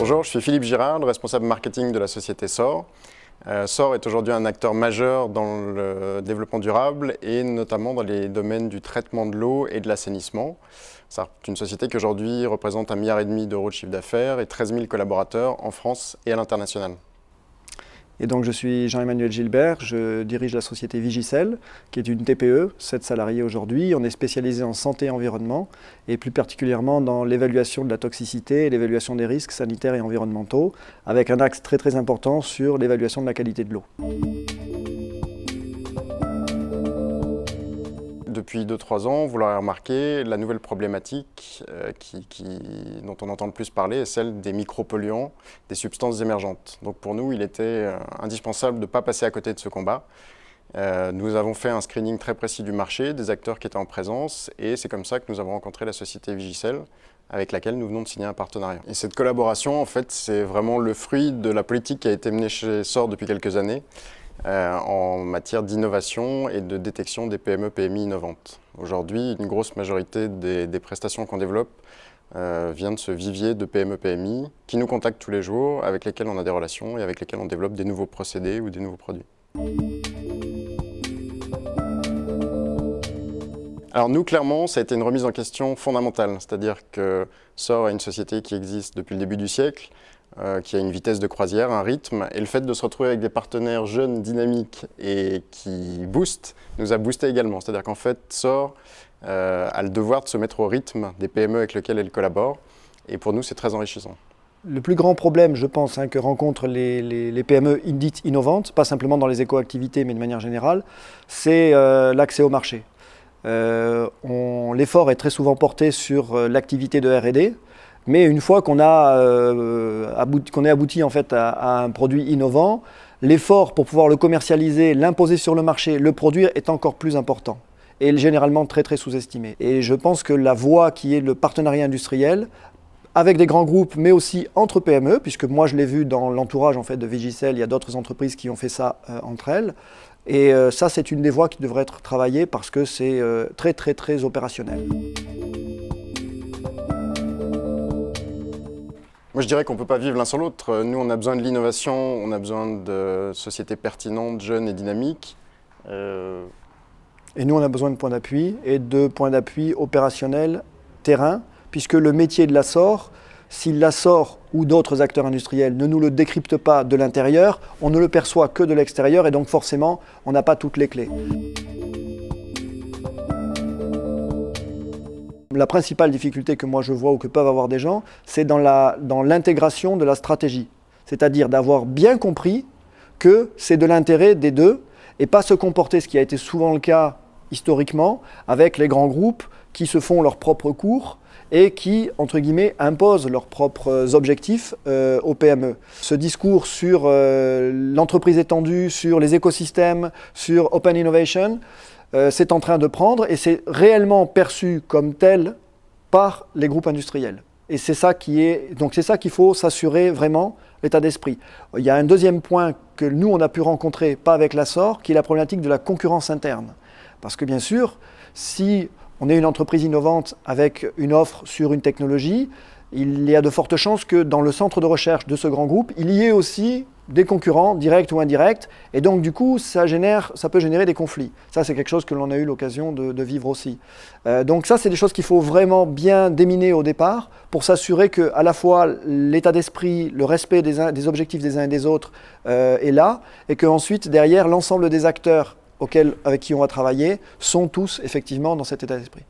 Bonjour, je suis Philippe Girard, le responsable marketing de la société SOR. SOR est aujourd'hui un acteur majeur dans le durable et notamment dans les domaines du traitement de l'eau et de l'assainissement. C'est une société qui aujourd'hui représente 1,5 milliard d'euros de chiffre d'affaires et 13 000 collaborateurs en France et à l'international. Et donc je suis Jean-Emmanuel Gilbert, je dirige la société Vigicel, qui est une TPE, 7 salariés aujourd'hui. On est spécialisé en santé et environnement, et plus particulièrement dans l'évaluation de la toxicité et l'évaluation des risques sanitaires et environnementaux, avec un axe très important sur l'évaluation de la qualité de l'eau. Depuis 2-3 ans, vous l'aurez remarqué, la nouvelle problématique dont on entend le plus parler est celle des micropolluants, des substances émergentes. Donc pour nous, il était indispensable de ne pas passer à côté de ce combat. Nous avons fait un screening très précis du marché, des acteurs qui étaient en présence, et c'est comme ça que nous avons rencontré la société Vigicel, avec laquelle nous venons de signer un partenariat. Et cette collaboration, en fait, c'est vraiment le fruit de la politique qui a été menée chez SOR depuis quelques années, en matière d'innovation et de détection des PME-PMI innovantes. Aujourd'hui, une grosse majorité des prestations qu'on développe vient de ce vivier de PME-PMI qui nous contactent tous les jours, avec lesquels on a des relations et avec lesquels on développe des nouveaux procédés ou des nouveaux produits. Alors nous, clairement, ça a été une remise en question fondamentale, c'est-à-dire que SOR est une société qui existe depuis le début du siècle, qui a une vitesse de croisière, un rythme, et le fait de se retrouver avec des partenaires jeunes, dynamiques et qui boostent, nous a boosté également. C'est-à-dire qu'en fait, SOR a le devoir de se mettre au rythme des PME avec lesquelles elle collabore, et pour nous, c'est très enrichissant. Le plus grand problème, je pense, que rencontrent les PME dites innovantes, pas simplement dans les éco-activités, mais de manière générale, c'est l'accès au marché. L'effort est très souvent porté sur l'activité de R&D, mais une fois qu'on est abouti en fait à un produit innovant, l'effort pour pouvoir le commercialiser, l'imposer sur le marché, le produire est encore plus important et généralement très sous-estimé. Et je pense que la voie qui est le partenariat industriel, avec des grands groupes, mais aussi entre PME, puisque moi je l'ai vu dans l'entourage en fait, de Vigicel, il y a d'autres entreprises qui ont fait ça entre elles. Et ça, c'est une des voies qui devrait être travaillée parce que c'est très opérationnel. Moi, je dirais qu'on ne peut pas vivre l'un sans l'autre. Nous, on a besoin de l'innovation, on a besoin de sociétés pertinentes, jeunes et dynamiques. Et nous, on a besoin de points d'appui et de points d'appui opérationnels terrain, puisque le métier de la SOR, si la SOR ou d'autres acteurs industriels ne nous le décryptent pas de l'intérieur, on ne le perçoit que de l'extérieur et donc forcément, on n'a pas toutes les clés. La principale difficulté que moi je vois ou que peuvent avoir des gens, c'est dans l'intégration de la stratégie. C'est-à-dire d'avoir bien compris que c'est de l'intérêt des deux et pas se comporter, ce qui a été souvent le cas historiquement, avec les grands groupes qui se font leurs propres cours et qui, entre guillemets, imposent leurs propres objectifs aux PME. Ce discours sur l'entreprise étendue, sur les écosystèmes, sur Open Innovation, c'est en train de prendre et c'est réellement perçu comme tel par les groupes industriels. Et c'est ça qu'il faut s'assurer vraiment, l'état d'esprit. Il y a un deuxième point que nous, on a pu rencontrer, pas avec la SOR, qui est la problématique de la concurrence interne. Parce que bien sûr, si on est une entreprise innovante avec une offre sur une technologie, il y a de fortes chances que dans le centre de recherche de ce grand groupe, il y ait aussi des concurrents, directs ou indirects, et donc du coup, ça peut générer des conflits. Ça, c'est quelque chose que l'on a eu l'occasion de vivre aussi. Donc ça, c'est des choses qu'il faut vraiment bien déminer au départ pour s'assurer que à la fois l'état d'esprit, le respect des objectifs des uns et des autres est là, et qu'ensuite, derrière, l'ensemble des acteurs avec qui on va travailler sont tous effectivement dans cet état d'esprit.